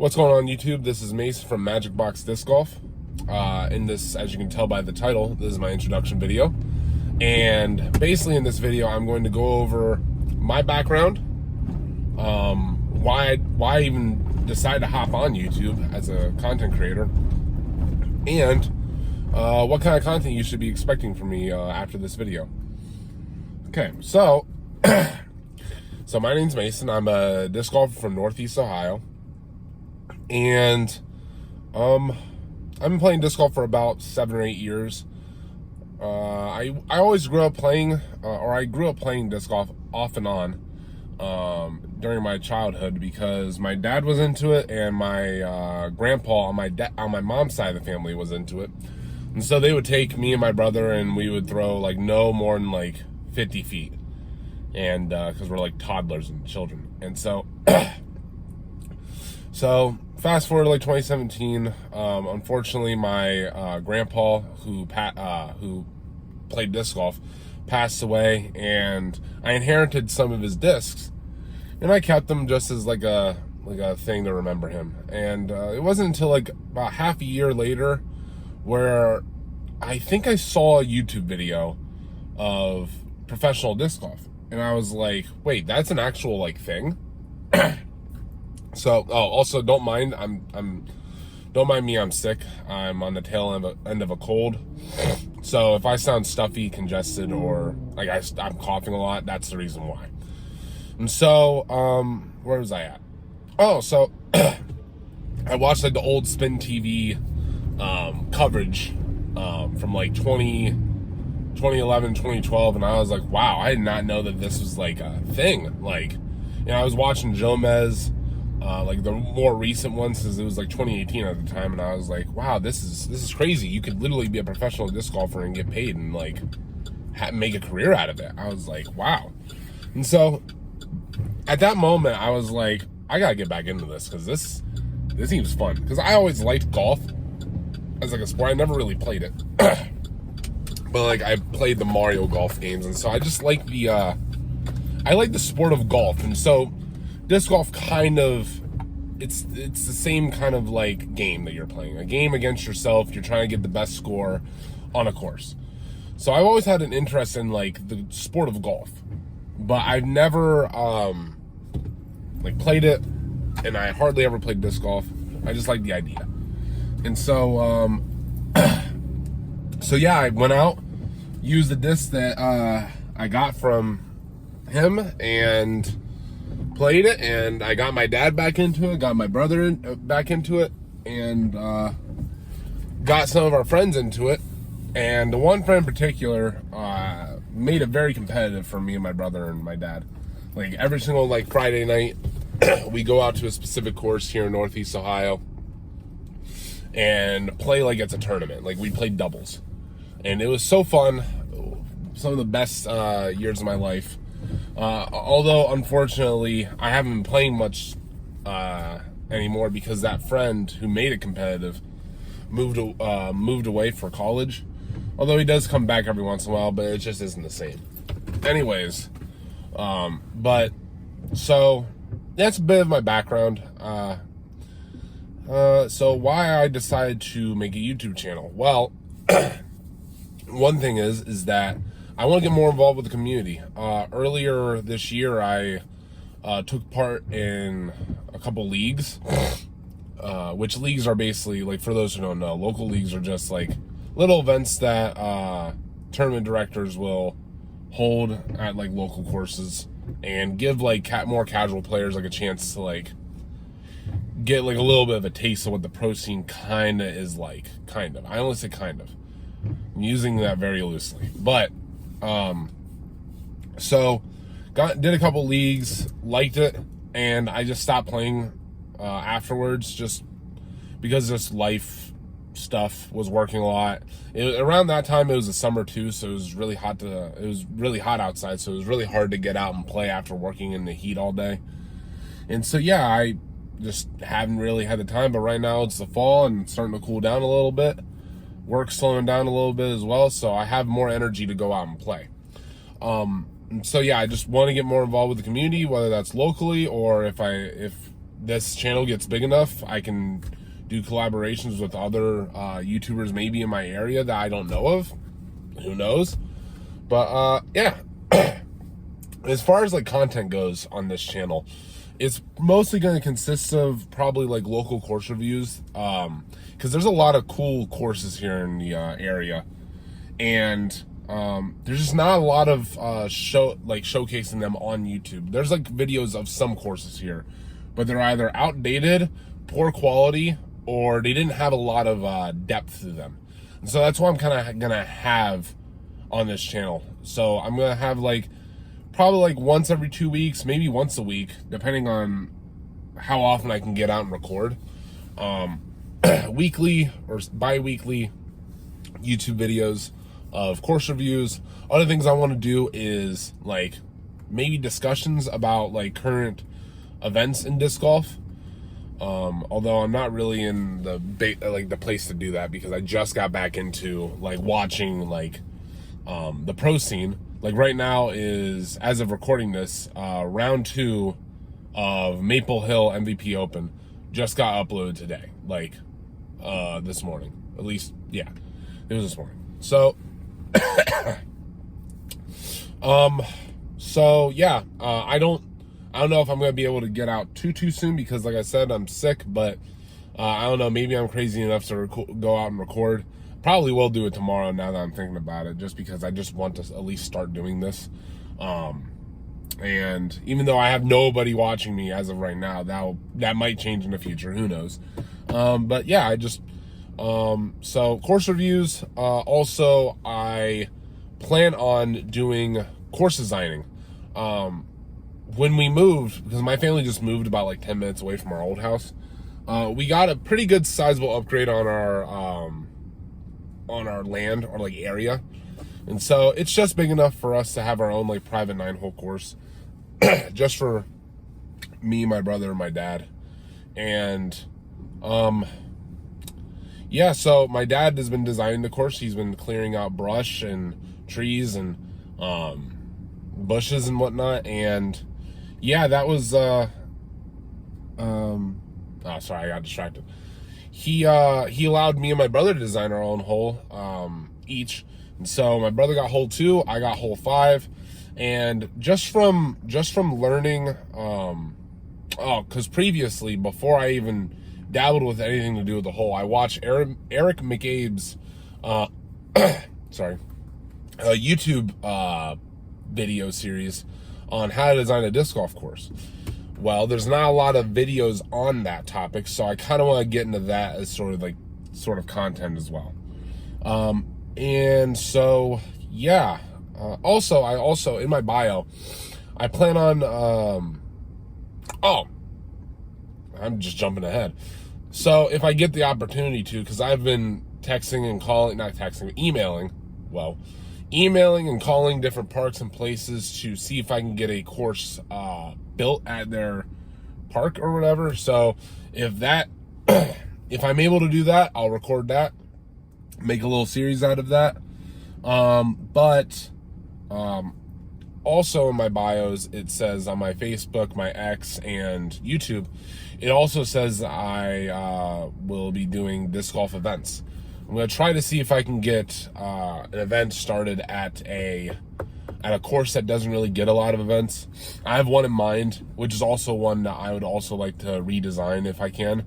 What's going on YouTube? This is Mace from Magic Box Disc Golf. In this, as you can tell by the title, this is my introduction video. And basically in this video, I'm going to go over my background, why I even decided to hop on YouTube as a content creator, and what kind of content you should be expecting from me after this video. Okay, so my name's Mason. I'm a disc golfer from Northeast Ohio. And I've been playing disc golf for about 7 or 8 years. I always grew up playing, I grew up playing disc golf off and on during my childhood because my dad was into it, and my grandpa on my mom's side of the family was into it. And so they would take me and my brother, and we would throw like no more than like 50 feet, and because we're like toddlers and children. And so so fast forward to like 2017, unfortunately my grandpa who played disc golf passed away, and I inherited some of his discs, and I kept them just as like a thing to remember him. And it wasn't until like about half a year later where I think I saw a YouTube video of professional disc golf, and I was like, wait, that's an actual like thing. So, also don't mind, don't mind me, I'm sick. I'm on the tail end of a cold. So if I sound stuffy, congested, or like I'm coughing a lot, that's the reason why. And so, where was I at? Oh, so I watched like the old Spin TV coverage from like 2011, 2012, and I was like, wow, I did not know that this was like a thing. Like, you know, I was watching Jomez, like the more recent ones, because it was like 2018 at the time, and I was like, wow, this is crazy. You could literally be a professional disc golfer and get paid and like make a career out of it. I was like, wow. And so at that moment, I was like, I gotta get back into this, because this seems fun. Because I always liked golf as like a sport. I never really played it, but like I played the Mario Golf games, and so I just like I like the sport of golf. And so disc golf kind of, it's the same kind of like game that you're playing, a game against yourself. You're trying to get the best score on a course. So I've always had an interest in like the sport of golf, but I've never like played it, and I hardly ever played disc golf. I just like the idea. And so so yeah, I went out, used the disc that I got from him, and played it, and I got my dad back into it, got my brother back into it, and got some of our friends into it. And the one friend in particular made it very competitive for me and my brother and my dad. Like every single like Friday night, we go out to a specific course here in Northeast Ohio and play like it's a tournament. Like we played doubles, and it was so fun. Some of the best years of my life. Although unfortunately I haven't been playing much anymore, because that friend who made it competitive moved away for college. Although he does come back every once in a while, but it just isn't the same. Anyways, but so that's a bit of my background. So why I decided to make a YouTube channel? Well, one thing is that I want to get more involved with the community. Earlier this year, I took part in a couple leagues, which leagues are basically, like, for those who don't know, local leagues are just like little events that tournament directors will hold at like local courses and give like more casual players like a chance to like get like a little bit of a taste of what the pro scene kind of is like. Kind of. I only say kind of. I'm using that very loosely. But so did a couple leagues, liked it, and I just stopped playing afterwards, just because this life stuff was working a lot. Around that time, it was the summer too, so it was really hot outside, so it was really hard to get out and play after working in the heat all day. And so yeah, I just haven't really had the time. But right now it's the fall and it's starting to cool down a little bit. Work's slowing down a little bit as well, so I have more energy to go out and play. So yeah, I just want to get more involved with the community, whether that's locally or if this channel gets big enough, I can do collaborations with other YouTubers maybe in my area that I don't know of. Who knows? But yeah, as far as like content goes on this channel, it's mostly going to consist of probably like local course reviews, because there's a lot of cool courses here in the area, and there's just not a lot of showcasing them on YouTube. There's like videos of some courses here, but they're either outdated, poor quality, or they didn't have a lot of depth to them. And so that's what I'm kind of gonna have on this channel. So I'm gonna have like probably like once every 2 weeks, maybe once a week, depending on how often I can get out and record. Weekly or bi-weekly YouTube videos of course reviews. Other things I want to do is like maybe discussions about like current events in disc golf. Although I'm not really in the place to do that, because I just got back into like watching like the pro scene. Like right now is, as of recording this, round 2 of Maple Hill MVP Open just got uploaded today, like this morning. At least, yeah, it was this morning. So so yeah, I don't know if I'm gonna be able to get out too soon, because like I said, I'm sick. But I don't know, maybe I'm crazy enough to go out and record. Probably will do it tomorrow, now that I'm thinking about it, just because I just want to at least start doing this. And even though I have nobody watching me as of right now, that might change in the future, who knows. But yeah, I just so course reviews. Also, I plan on doing course designing. When we moved, because my family just moved about like 10 minutes away from our old house, we got a pretty good sizable upgrade on our land, or like area, and so it's just big enough for us to have our own like private 9-hole course, just for me, my brother, and my dad. And yeah, so my dad has been designing the course. He's been clearing out brush and trees and bushes and whatnot. And yeah, that was oh, sorry, I got distracted. He allowed me and my brother to design our own hole each. And so my brother got hole 2, I got hole 5. And just from learning, because previously, before I even dabbled with anything to do with the hole, I watched Eric McAbe's YouTube video series on how to design a disc golf course. Well, there's not a lot of videos on that topic, so I kind of want to get into that as sort of content as well. And so yeah, also I in my bio, I plan on oh, I'm just jumping ahead. So if I get the opportunity to, because I've been texting and calling, not texting, emailing and calling different parks and places to see if I can get a course built at their park or whatever. So if I'm able to do that, I'll record that, make a little series out of that. But also in my bios, it says on my Facebook, my X, and YouTube, it also says I will be doing disc golf events. I'm going to try to see if I can get an event started at a course that doesn't really get a lot of events. I have one in mind, which is also one that I would also like to redesign if I can.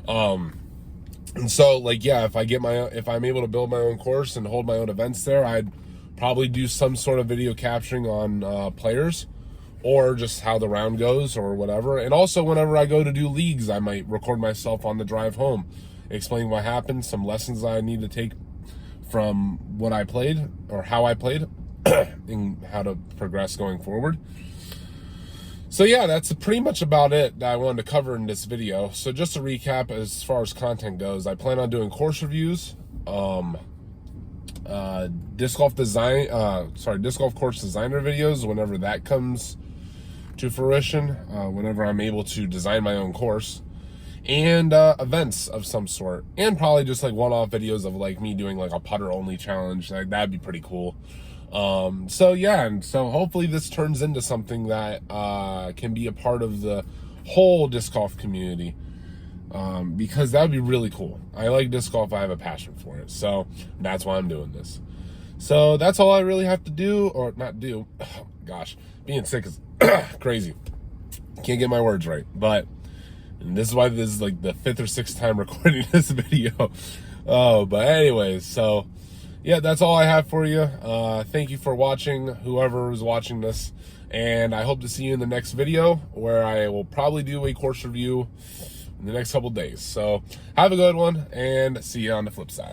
And so, like, yeah, if I'm able to build my own course and hold my own events there, I'd probably do some sort of video capturing on players, or just how the round goes or whatever. And also, whenever I go to do leagues, I might record myself on the drive home, explain what happened, some lessons I need to take from what I played or how I played, and how to progress going forward. So yeah, that's pretty much about it that I wanted to cover in this video. So just to recap, as far as content goes, I plan on doing course reviews, disc golf course designer videos whenever that comes to fruition, whenever I'm able to design my own course, and events of some sort, and probably just like one-off videos of like me doing like a putter only challenge. Like, that'd be pretty cool. So yeah, and so hopefully this turns into something that can be a part of the whole disc golf community, because that would be really cool. I like disc golf. I have a passion for it. So that's why I'm doing this. So that's all I really have to do, or not do. Oh, gosh, being sick is crazy. Can't get my words right. But and this is why this is like the 5th or 6th time recording this video. Oh, but anyways, so yeah, that's all I have for you. Thank you for watching, whoever is watching this. And I hope to see you in the next video, where I will probably do a course review in the next couple days. So have a good one, and see you on the flip side.